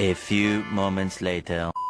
A few moments later.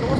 2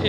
6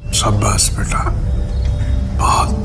शाबाश बेटा, बहुत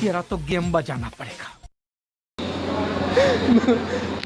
तेरा तो गेम बजाना पड़ेगा।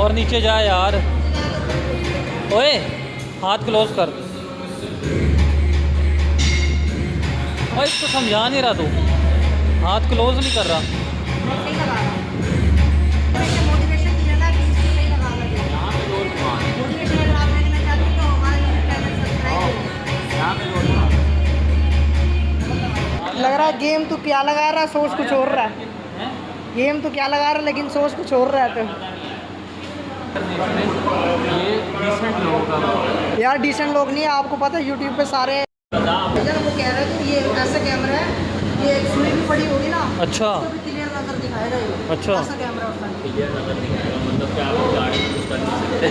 और नीचे जा यार, ओए हाथ क्लोज कर। ओए इसको समझा नहीं रहा तू, हाथ क्लोज नहीं कर रहा। नहीं लगा रहा। वैसे मोटिवेशन दिया ना कि इसको नहीं लगा रहा। यहाँ पे रोड मार, मोटिवेशन अगर आप देखना चाहते हो तो हमारे चैनल सब्सक्राइब करें। यहाँ पे रोड मार। लग रहा है गेम तो क्या लगा रहा है, सोच कुछ और रहा है। गेम तो क्या लगा रहा है लेकिन सोच कुछ और रहा है। तो ये डिसेंट लोगों का, यार डिसेंट लोग नहीं है, आपको पता है यूट्यूब पे सारे भैया वो कह रहे थे ये ऐसा कैमरा है, ये सुई भी पड़ी होगी ना, अच्छा उसको भी क्लियर नजर दिखाएगा ये। अच्छा। ऐसा कैमरा होता है। क्लियर नजर दिखाएगा, मतलब क्या आप गाड़ी यूज कर नहीं सकते।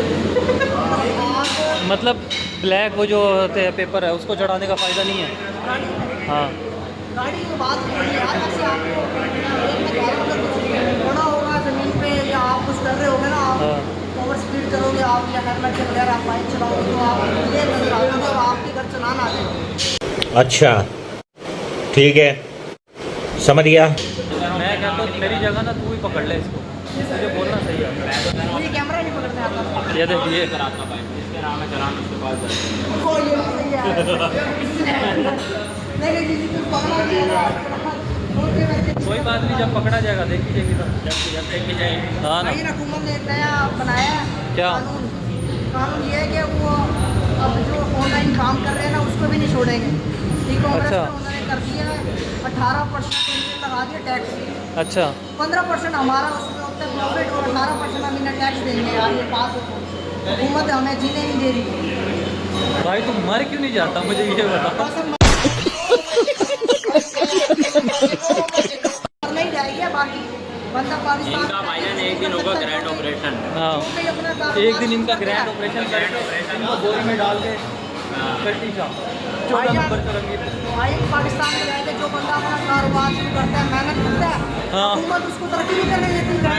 आप मतलब ब्लैक वो जो होते हैं पेपर है उसको चढ़ाने का फ़ायदा नहीं है। हाँ गाड़ी की बात नहीं है यार, ऐसे आपको पड़ा होगा ज़मीन पे या आप कुछ कर रहे होगे ना, आप हाँ। ओवर स्पीड करोगे आप या हेलमेट के बगैर आप बाइक चलाओगे तो आप क्लियर नजर आओगे और आपके घर चलाना आ जाएगा। अच्छा ठीक है, समझ गया। मैं कहता हूँ मेरी जगह ना तू ही पकड़ ले इसको, मुझे बोलना सही है। मुझे कैमरा नहीं पकड़ने आता। ये देखिए कराता बाइक जिसके नाम है चलाना उसके पास जाते हैं। ओ ये भी सही है। नहीं किसी को पकड़ा नहीं आता। कोई बात नहीं, जब पकड़ा जाएगा देख लीजिएगी तो। जब देखी जाएगी। हाँ ना, भाई हुकूमत ने नया बनाया है क्या? कानून ये है कि वो अब जो ऑनलाइन काम कर रहे हैं ना उसको भी नहीं छोड़ेंगे। ई कॉमर्स अच्छा। में उन्होंने कर दिया है 18% लगा दिया टैक्स। अच्छा 15% हमारा उसमें होता है प्रॉफिट और 18% हम इन्हें टैक्स देंगे। यार ये बात हुकूमत हमें जीने नहीं दे रही। भाई तुम मर क्यों नहीं जाता, मुझे ये बता। बस हम नहीं जाएगी बाकी बंदा पाकिस्तान इनका भाईजान एक दिन होगा ग्रैंड ऑपरेशन। हाँ एक दिन इनका ग्रैंड ऑपरेशन करके इनको बोरी में डाल के कट्टी का 14 नंबर करेंगे। भाई पाकिस्तान में रह के जो बंदा अपना कारोबार शुरू करता है, मेहनत करता है, हाँ। हुकूमत उसको तरक्की नहीं करने देती है।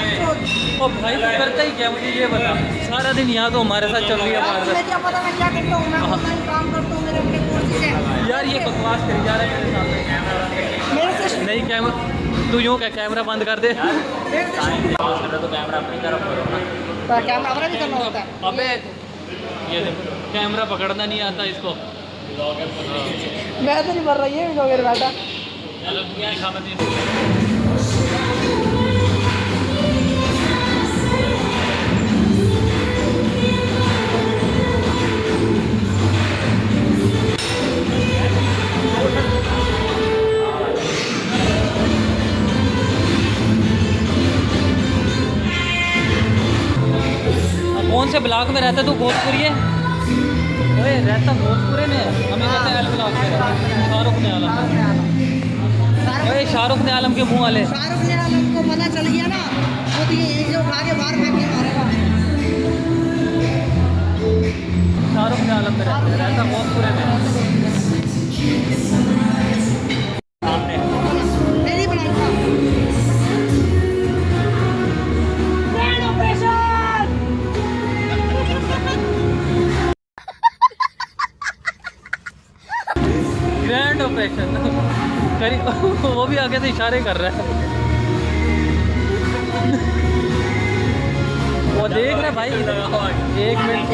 ओ भाई तू करता ही क्या, मुझे ये बता। सारा दिन यहाँ तो हमारे साथ चल रही है हमारे मुझे क्या पता मैं क्या करता हूँ, मैं ऑनलाइन काम करता हूँ, मेरे अपने कोर्सेज हैं। साथ। यार ये बकवास करी जा रहा है मेरे सामने। मेरे से नहीं कैमरा, तू यूँ क्या कैमरा बंद कर दे। मेरे से पास कर रहे तो कैमरा अपनी तरफ करो ना। कैमरा अपना भी करना होता है। अबे ये देखो कैमरा पकड़ना नहीं आता इसको। मैं तो नहीं मर रही है मेरे बेटा। चलो दिखा मत। कौन से ब्लॉक में रहता है तू? भोजपुरी है? ओए रहता भोजपुरी में, हमें कहते हैं एल ब्लॉक में रहता। शाहरुख ने आलम, ओए शाहरुख ने आलम के मुंह वाले। शाहरुख ने आलम को पता चल गया ना, वो तो ये जो उठा के बाहर फेंक के मारेगा। शाहरुख ने आलम में रहता भोजपुरी में। मेरी बनाई था ग्रैंड ऑपरेशन। ग्रैंड ऑपरेशन करी वो भी आगे से इशारे कर रहा है। वो देख रहे भाई, एक मिनट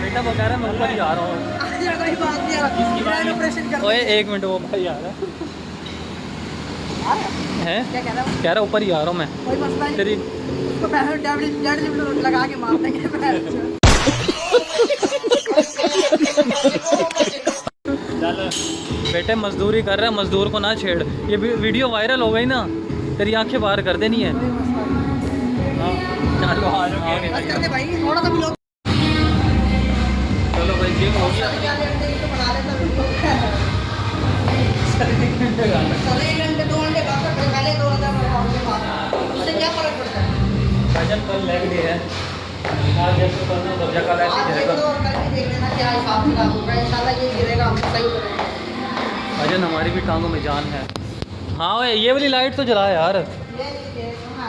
बेटा वो कह रहा है मैं ऊपर ही आ रहा हूँ। कोई बात नहीं यार, ग्रैंड ऑपरेशन कर ओए एक मिनट, वो भाई आ रहा है, क्या कह रहा है? कह रहा ऊपर ही आ रहा हूँ मैं। कोई मसला नहीं, तेरी उसको पहले टैबलेट लगा के मार देंगे पैर से। बेटे मजदूरी कर रहा है, मजदूर को ना छेड़। ये वीडियो वायरल हो गई ना, तेरी आंखें बाहर कर देनी है। चलो आगे बस करते भाई, थोड़ा सा भी लोग चलो भाई गेम हो गया। तो बना लेता हूँ। चले 1 घंटे 2 घंटे बाद तक पहले 2000 उससे क्या फर्क पड़ता है? भजन कल लेग डे है, आज जैसे करना कब्जा का ऐसे आज देख गिरेगा। लो और कल भी देख लेना क्या हिसाब किताब होगा। इंशाल्लाह ये गिरेगा, हम सही करेंगे। भजन हमारी भी टांगों में जान है। हाँ ओए ये वाली लाइट तो जला यार। ये नहीं देखना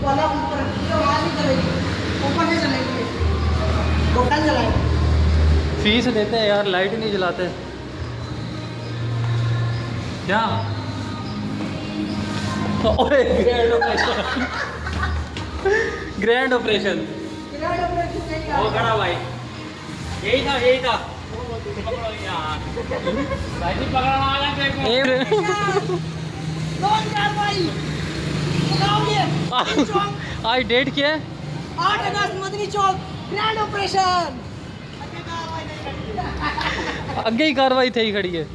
वाला ऊपर तो वहाँ नहीं चलेगी, ऊपर से चलेगी, वो कल चलाएगी। फीस देते हैं यार, लाइट ही नहीं जलाते क्या। ओए ग्रैंड ऑपरेशन वो खड़ा भाई, यही था पकड़ो यार भाई जी, पकड़ना आ गया तेरे को। कौन कार्रवाई बताओगे? आज डेट क्या है? 8 अगस्त मदनी चौक ग्रैंड ऑपरेशन। अगे ही कार्रवाई थी खड़ी है,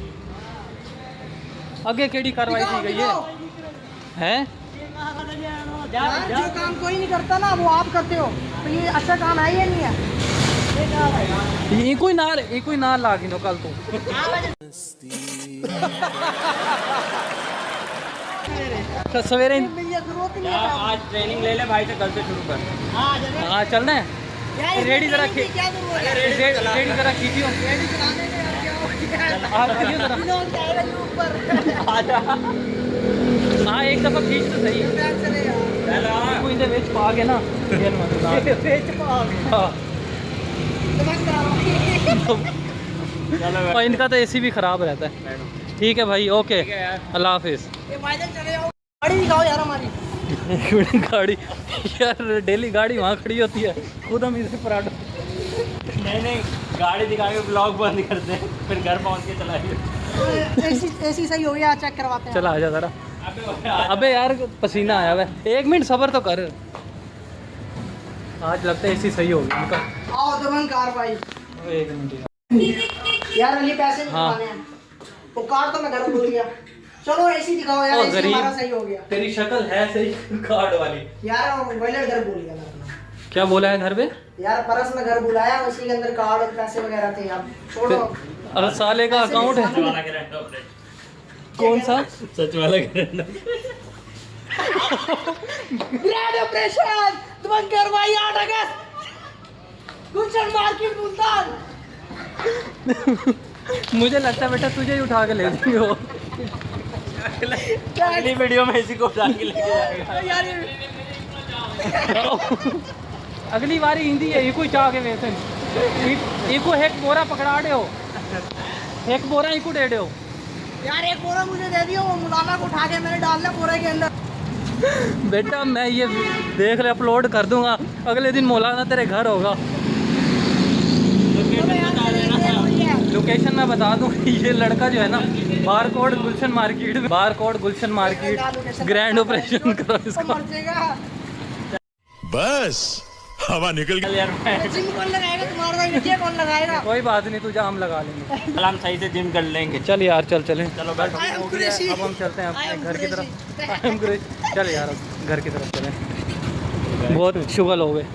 अगे केड़ी कार्रवाई थी गई है हैं? यार जो काम कोई नहीं करता ना वो आप करते हो, तो ये अच्छा काम है या नहीं है? ये कोई ना लागी नो कल तू तो सवेरे भैया जरूरत नहीं यार है। आज ट्रेनिंग ले ले भाई से, कल से शुरू कर। हाँ चलना है। यार रेडी जरा क्या जरूरत है? रेडी जरा खींचियो, रेडी चलाने में यार क्या हो गया? आप खींचियो जरा। लोग जाएगा ये ऊपर हाँ एक दफा खींच तो सही है। बैठ चले यार कोई इधर वेच पा के ना गेन मत बेच पाओगे हाँ दिमाग खराब चलो और इनका तो एसी भी खराब रहता है। ठीक है भाई, ओके, अल्लाह हाफिज। ये भाईजान चले जाओ, गाड़ी दिखाओ यार हमारी। गाड़ी यार डेली गाड़ी वहाँ खड़ी होती है, खुद हम इसे पराठा। नहीं गाड़ी दिखा के ब्लॉग बंद करते हैं, फिर घर पहुंच के चलाएंगे। एसी सही हो गया, चेक करवाते हैं। चला आजा जरा। अबे यार पसीना आया हुआ है, 1 मिनट सब्र तो कर। आज लगता है एसी सही हो गया इनका। आओ दबंग कार्रवाई। 1 मिनट यार अली पैसे नहीं हाँ। दिखाने हैं, वो कार्ड तो मैं घर भूल गया। चलो एसी दिखाओ यार, ओ, एसी गरीब। हमारा सही हो गया। तेरी शक्ल है सही कार्ड वाली। यार वॉलेट घर भूल गया मैं अपना। क्या बोला है घर पे? यार पर्स में घर बुलाया, उसी के अंदर कार्ड और पैसे वगैरह थे। आप छोड़ो। अरे साले का अकाउंट है कौन सा? सच वाला ग्रैंड ग्रैंड ऑपरेशन दबंग कार्रवाई 8 अगस्त गुलशन मार्केट मुल्तान। मुझे लगता है बेटा तुझे ही उठा के ले जाएंगे वो। अगली वीडियो में इसी को उठा के लेके जाएगा। यार अगली बारी हिंदी है, इको चाह के वैसे इको एक बोरा पकड़ा दे हो, एक बोरा इको दे दो। यार एक बोरा मुझे दे दियो, वो मुलाना को उठा के मैंने डाल दिया बोरे के अंदर। बेटा मैं ये देख ले अपलोड कर दूंगा, अगले दिन मौलाना तेरे घर होगा। लोकेशन मैं बता दूं, ये लड़का जो है ना बारकोड गुलशन मार्केट ग्रैंड ऑपरेशन करो इसका। मर जाएगा। बस हवा निकल गई। यार जिम कौन लगाएगा तुम्हारा? ये कौन लगाएगा? कोई बात नहीं, तुझे हम लगा लेंगे। कल हम सही से जिम कर लेंगे। चल यार चलें। चलो बैठो। I am Qureshi. अब हम चलते हैं I am अपने घर की तरफ। Qureshi. I am Qureshi. चल यार अब घर की तरफ चलें, बहुत शुगल हो गए।